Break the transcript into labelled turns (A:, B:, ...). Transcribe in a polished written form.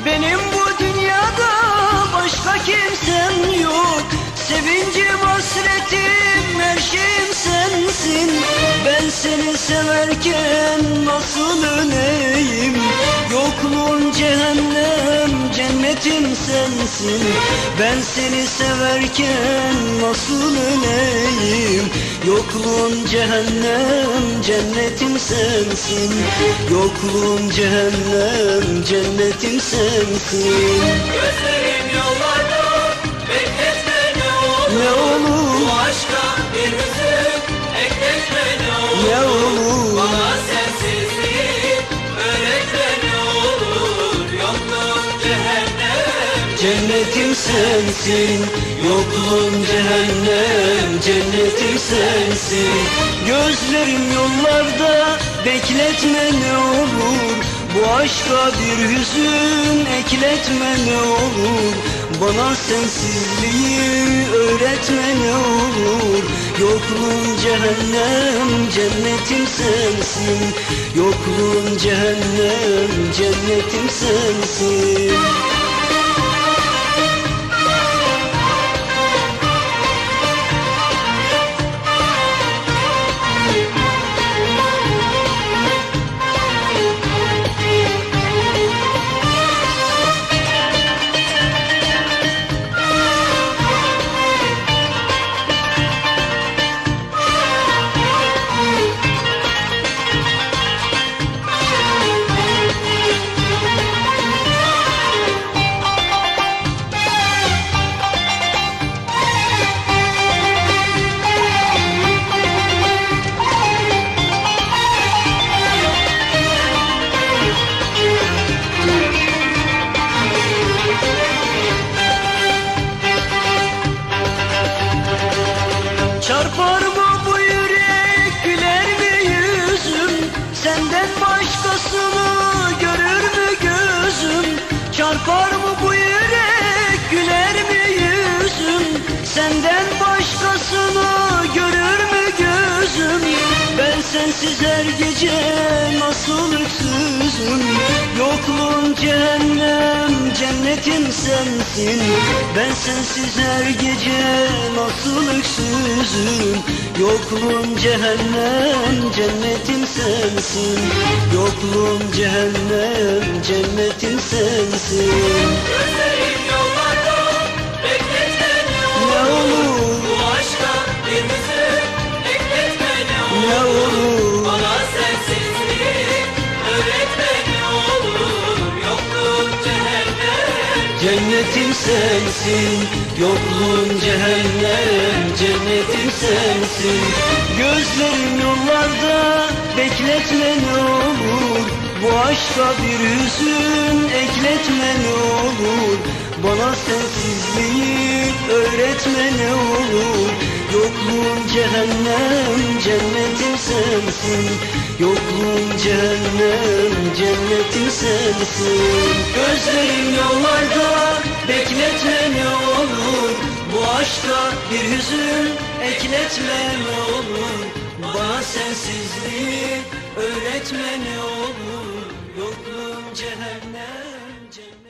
A: Benim bu dünyada başka kimsem yok. Sevincim, hasretim, her şeyim sensin. Ben seni severken nasıl öleyim? Yokluğun cehennem, cennetim sensin. Ben seni severken nasıl öleyim? Yokluğun cehennem, cennetim sensin. Yokluğun cehennem, cennetim sensin.
B: Gözlerim yollarda, bekletme
A: Ne olur,
B: bu aşka bir hüzün ekletme
A: ne olur,
B: bana sensizliği öğretme ne olur. Yokluğun cehennem,
A: cennetim sensin. Yokluğun cehennem, cennetim sensin. Gözlerim yollarda, bekletme ne olur. Bu aşka bir hüzün ekletme ne olur. Bana sensizliği öğretme ne olur. Yokluğun cehennem, cennetim sensin. Yokluğun cehennem, cennetim sensin. Çarpar mı bu yürek, güler mi yüzüm? Senden başkasını görür mü gözüm? Çarpar mı bu yürek, güler mi yüzüm? Senden başkasını görür mü gözüm? Ben sensiz her gece nasıl öksüzüm? Yokluğun cehennem, cennetim sensin. Ben sensiz her gece nasıl öksüzüm? Yokluğun cehennem, cennetim sensin. Yokluğun cehennem, cennetim sensin.
B: gözlerim yollarda, bekletme
A: Ne olur,
B: bu aşka bir hüzün ekletme
A: ne olur,
B: bana sensizliği öğretme ne olur. Yokluğun cehennem,
A: cennetim sensin. Yokluğun cehennem, cennetim sensin. Gözlerim yollarda, bekletme ne olur. Bu aşka bir hüzün ekletme ne olur. Bana sensizliği öğretme ne olur. Yokluğun cehennem, cennetim sensin. Yokluğun cehennem, cennetim sensin. Gözlerim yollarda, bekletme ne olur. Bu aşka bir hüzün ekletme ne olur. Bana sensizliği öğretme ne olur. Yokluğun cehennem, cennetim